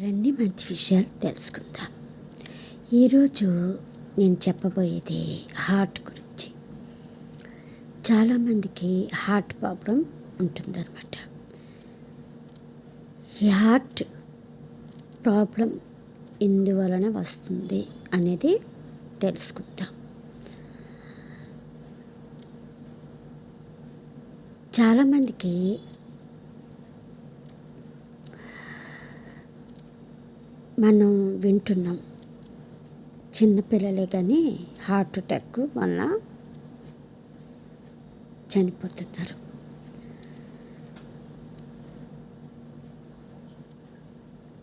మరిన్ని మంచి విషయాలు తెలుసుకుందాం. ఈరోజు నేను చెప్పబోయేది హార్ట్ గురించి. చాలామందికి హార్ట్ ప్రాబ్లం ఉంటుందన్నమాట. ఈ హార్ట్ ప్రాబ్లం ఎందువలన వస్తుంది అనేది తెలుసుకుందాం. చాలామందికి మనం వింటున్నాం, చిన్నపిల్లలే కానీ హార్ట్ అటాక్ వల్ల చనిపోతున్నారు.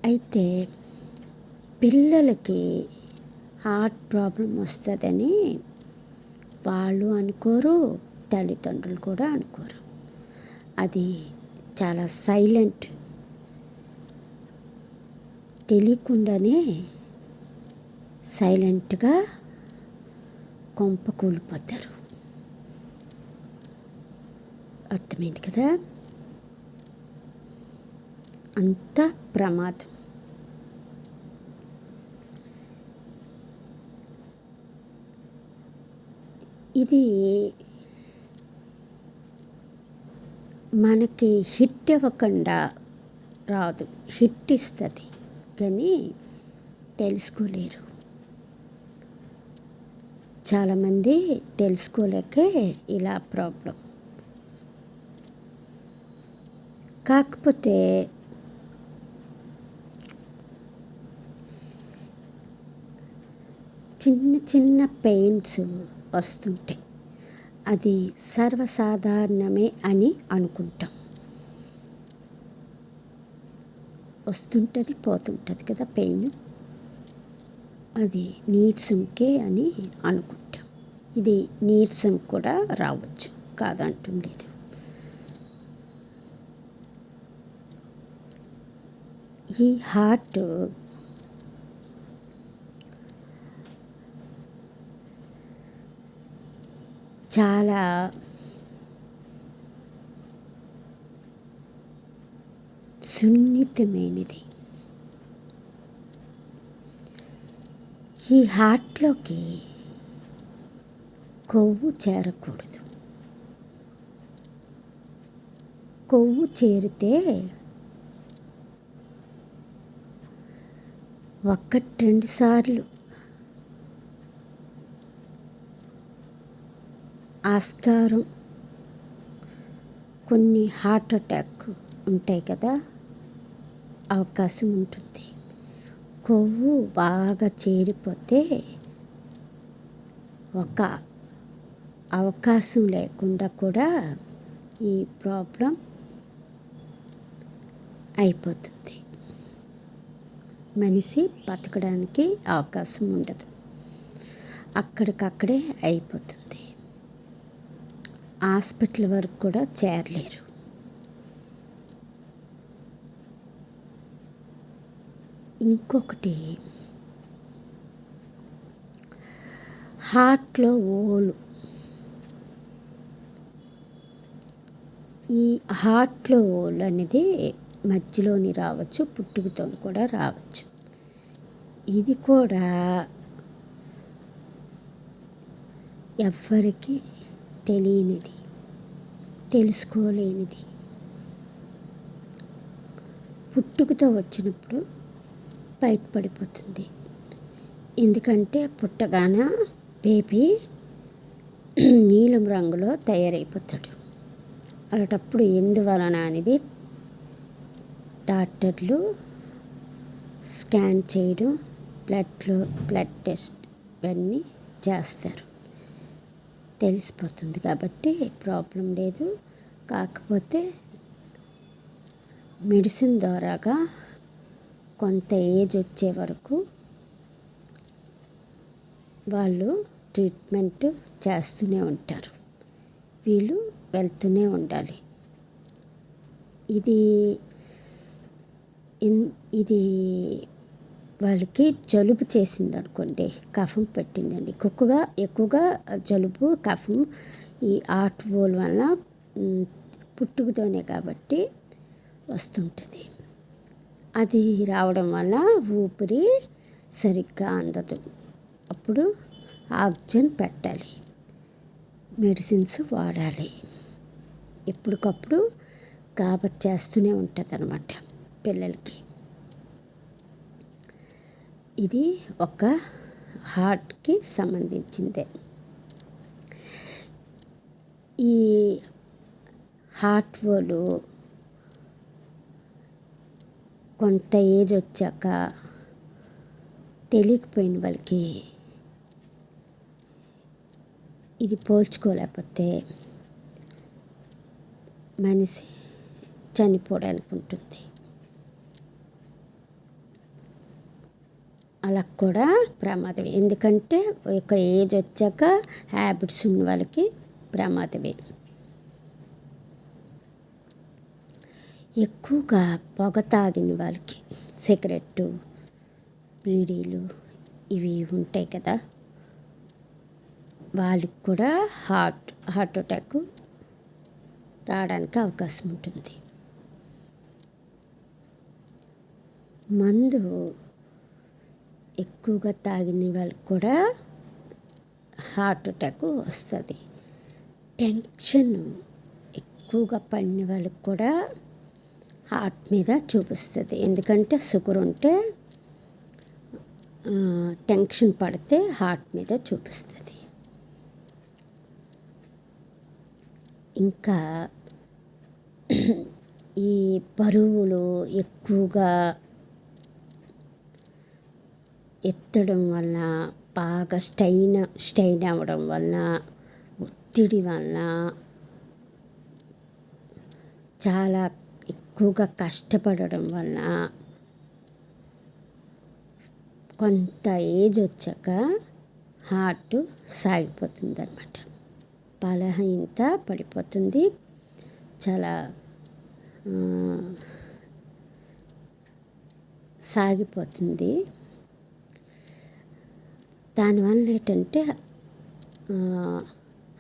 అయితే పిల్లలకి హార్ట్ ప్రాబ్లం వస్తుందని వాళ్ళు అనుకోరు, తల్లిదండ్రులు కూడా అనుకోరు. అది చాలా సైలెంట్, తెలియకుండానే సైలెంట్గా కొంప కూలిపోతారు. అర్థమైంది కదా? అంత ప్రమాదం. ఇది మనకి హిట్ ఇవ్వకుండా రాదు, హిట్ ఇస్తుంది కానీ తెలుసుకోలేరు. చాలామంది తెలుసుకోలేకే ఇలా ప్రాబ్లం. కాకపోతే చిన్న చిన్న పెయిన్స్ వస్తుంటాయి, అది సర్వసాధారణమే అని అనుకుంటాం. వస్తుంటుంది, పోతుంటుంది కదా పెయిన్. అది నీరసంకే అని అనుకుంటాం. ఇది నీరసం కూడా రావచ్చు, కాదంటుండేది. ఈ హార్ట్ చాలా సున్నితమైనది. ఈ హార్ట్లోకి కొవ్వు చేరకూడదు. కొవ్వు చేరితే 1-2 సార్లు ఆస్కారం, కొన్ని హార్ట్ అటాక్ ఉంటాయి కదా, అవకాశం ఉంటుంది. కొవ్వు బాగా చేరిపోతే ఒక అవకాశం లేకుండా కూడా ఈ ప్రాబ్లం అయిపోతుంది. మనిషి బతకడానికి అవకాశం ఉండదు, అక్కడికక్కడే అయిపోతుంది. హాస్పిటల్ వరకు కూడా చేరలేరు. ఇంకొకటి, హార్ట్లో ఓలు. ఈ హార్ట్లో ఓలు అనేది మధ్యలోని రావచ్చు, పుట్టుకతో కూడా రావచ్చు. ఇది కూడా ఎవ్వరికి తెలియనిది, తెలుసుకోలేనిది. పుట్టుకతో వచ్చినప్పుడు బయటపడిపోతుంది. ఎందుకంటే పుట్టగాన బేబీ నీలం రంగులో తయారైపోతాడు. అలాంటప్పుడు ఎందువలన అనేది డాక్టర్లు స్కాన్ చేయడం, బ్లడ్ టెస్ట్ ఇవన్నీ చేస్తారు, తెలిసిపోతుంది. కాబట్టి ప్రాబ్లం లేదు. కాకపోతే మెడిసిన్ ద్వారాగా కొంత ఏజ్ వచ్చే వరకు వాళ్ళు ట్రీట్మెంట్ చేస్తూనే ఉంటారు, వీళ్ళు వెళ్తూనే ఉండాలి. ఇది వాళ్ళకి జలుబు చేసింది అనుకోండి, కఫం పెట్టిందండి, ఎక్కువగా జలుబు, కఫం ఈ హార్ట్ ఓల్ వల్ల పుట్టుకతోనే కాబట్టి వస్తుంటుంది. అది రావడం వల్ల ఊపిరి సరిగ్గా అందదు. అప్పుడు ఆక్సిజన్ పెట్టాలి, మెడిసిన్స్ వాడాలి. ఎప్పటికప్పుడు గాబర్ చేస్తూనే ఉంటుంది అన్నమాట పిల్లలకి. ఇది ఒక హార్ట్కి సంబంధించిందే. ఈ హార్ట్ వాళ్ళు కొంత ఏజ్ వచ్చాక తెలియకపోయిన వాళ్ళకి ఇది పోల్చుకోలేకపోతే మనిషి చనిపోవడానికి ఉంటుంది. అలా కూడా ప్రమాదమే. ఎందుకంటే ఒక ఏజ్ వచ్చాక హ్యాబిట్స్ ఉన్న వాళ్ళకి ప్రమాదమే. ఎక్కువగా పొగ తాగిన వాళ్ళకి, సిగరెట్టు, బీడీలు ఇవి ఉంటాయి కదా, వాళ్ళకి కూడా హార్ట్ అటాక్ రావడానికి అవకాశం ఉంటుంది. మందు ఎక్కువగా తాగిన వాళ్ళకి కూడా హార్ట్ అటాక్ వస్తుంది. టెన్షన్ ఎక్కువగా పడిన వాళ్ళకి కూడా హార్ట్ మీద చూపిస్తుంది. ఎందుకంటే షుగర్ ఉంటే టెన్షన్ పడితే హార్ట్ మీద చూపిస్తుంది. ఇంకా ఈ బరువులు ఎక్కువగా ఎత్తడం వలన, బాగా స్ట్రెయిన్ అవ్వడం వలన, ఒత్తిడి వలన, చాలా ఎక్కువగా కష్టపడడం వలన కొంత ఏజ్ వచ్చాక హార్ట్ సాగిపోతుంది అన్నమాట. బలహీనత పడిపోతుంది. చాలా సాగిపోతుంది. దానివల్ల ఏంటంటే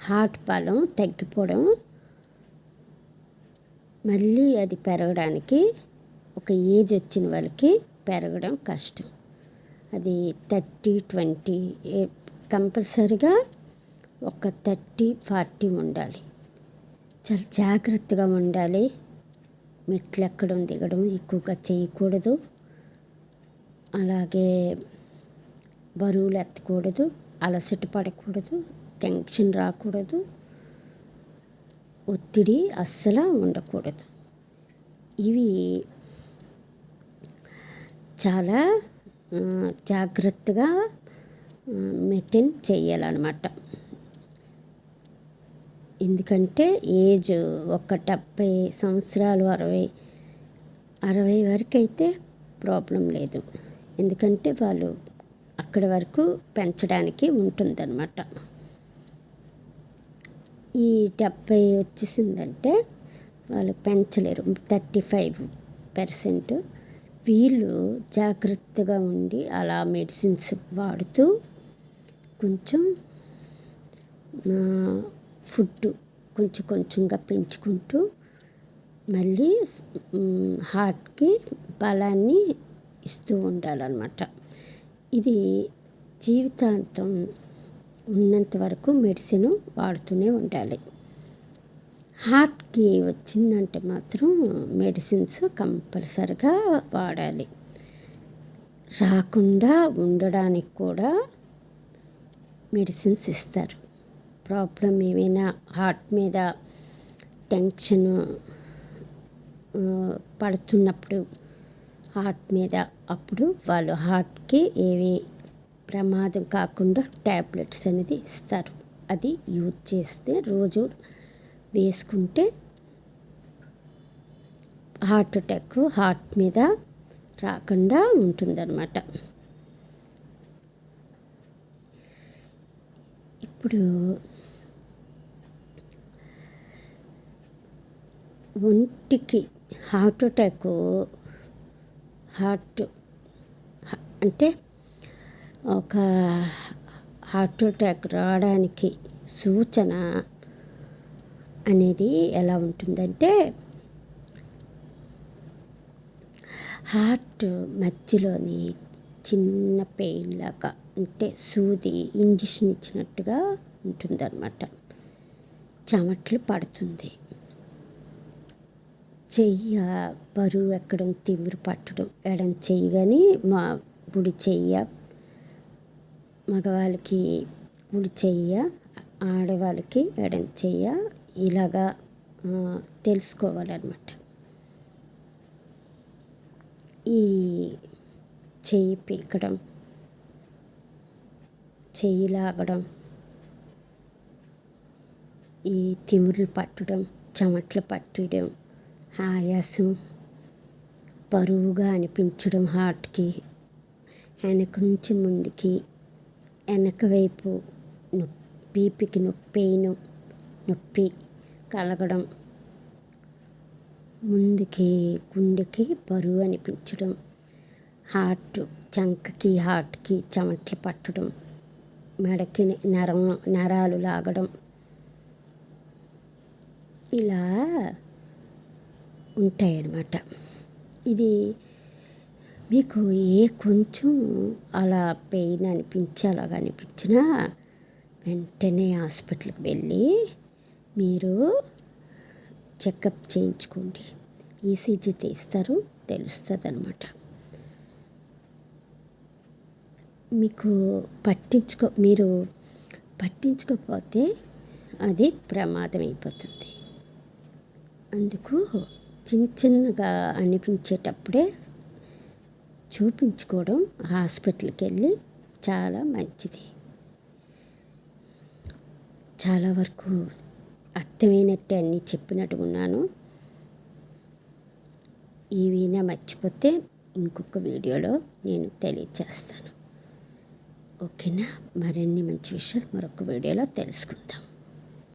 హార్ట్ బలం తగ్గిపోవడం, మళ్ళీ అది పెరగడానికి ఒక ఏజ్ వచ్చిన వాళ్ళకి పెరగడం కష్టం. అది 30-20 కంపల్సరిగా ఒక 30-40 ఉండాలి. చాలా జాగ్రత్తగా ఉండాలి. మెట్లు ఎక్కడం దిగడం ఎక్కువగా చేయకూడదు. అలాగే బరువులు ఎత్తకూడదు, అలసట పడకూడదు, టెన్షన్ రాకూడదు, ఒత్తిడి అస్సలు ఉండకూడదు. ఇవి చాలా జాగ్రత్తగా మెయింటైన్ చేయాలన్నమాట. ఎందుకంటే ఏజ్ ఒక 70 సంవత్సరాలు 60 వరకు అయితే ప్రాబ్లం లేదు. ఎందుకంటే వాళ్ళు అక్కడి వరకు పెంచడానికి ఉంటుందన్నమాట. ఈ 70 వచ్చేసిందంటే వాళ్ళు పెంచలేరు. 35%. వీళ్ళు జాగ్రత్తగా ఉండి అలా మెడిసిన్స్ వాడుతూ కొంచెం ఫుడ్ కొంచెంగా పెంచుకుంటూ మళ్ళీ హార్ట్కి బలాన్ని ఇస్తూ ఉండాలన్నమాట. ఇది జీవితాంతం ఉన్నంత వరకు మెడిసిన్ వాడుతూనే ఉండాలి. హార్ట్కి వచ్చిందంటే మాత్రం మెడిసిన్స్ కంపల్సరిగా వాడాలి. రాకుండా ఉండడానికి కూడా మెడిసిన్స్ ఇస్తారు. ప్రాబ్లం ఏమైనా హార్ట్ మీద టెన్షన్ పడుతున్నప్పుడు హార్ట్ మీద, అప్పుడు వాళ్ళు హార్ట్కి ఏవి ప్రమాదం కాకుండా ట్యాబ్లెట్స్ అనేది ఇస్తారు. అది యూజ్ చేస్తే రోజు వేసుకుంటే హార్ట్ అటాక్ హార్ట్ మీద రాకుండా ఉంటుందన్నమాట. ఇప్పుడు ఒంటికి హార్ట్ అంటే ఒక హార్ట్ అటాక్ రావడానికి సూచన అనేది ఎలా ఉంటుందంటే, హార్ట్ మధ్యలోని చిన్న పెయిన్ లాగా అంటే సూది ఇంజెక్షన్ ఇచ్చినట్టుగా ఉంటుందన్నమాట. చెమటలు పడుతుంది. చెయ్య బరువు ఎక్కడం, తిమ్మిరి పట్టడం, ఎడం చెయ్యి కానీ కుడి చెయ్య, మగవాళ్ళకి కుడి చెయ్య, ఆడవాళ్ళకి ఎడం చెయ్య, ఇలాగా తెలుసుకోవాలన్నమాట. ఈ చెయ్యి పీకడం, చెయ్యి లాగడం, ఈ తిమ్మిరులు పట్టడం, చెమటలు పట్టడం, ఆయాసం, బరువుగా అనిపించడం హార్ట్కి, వెనక నుంచి ముందుకి, వెనక వైపు బీపీకి నొప్పి కలగడం, ముందుకి గుండెకి బరువు అనిపించడం, చంకకి హార్ట్కి చెమటలు పట్టడం, మెడకి నరాలు లాగడం, ఇలా ఉంటాయన్నమాట. ఇది మీకు కొంచెం అలా పెయిన్ అలాగ అనిపించినా వెంటనే హాస్పిటల్కి వెళ్ళి మీరు చెకప్ చేయించుకోండి. ఈసీజీ తీస్తారు, తెలుస్తుంది అన్నమాట. మీరు పట్టించుకోకపోతే అది ప్రమాదం అయిపోతుంది. అందుకు చిన్నగా అనిపించేటప్పుడే చూపించుకోవడం, హాస్పిటల్కి వెళ్ళి చాలా మంచిది. చాలా వరకు అర్థమైనట్టే అన్నీ చెప్పినట్టు ఉన్నాను. ఏవైనా మర్చిపోతే ఇంకొక వీడియోలో నేను తెలియచేస్తాను. ఓకేనా? మరిన్ని మంచి విషయాలు మరొక వీడియోలో తెలుసుకుందాం.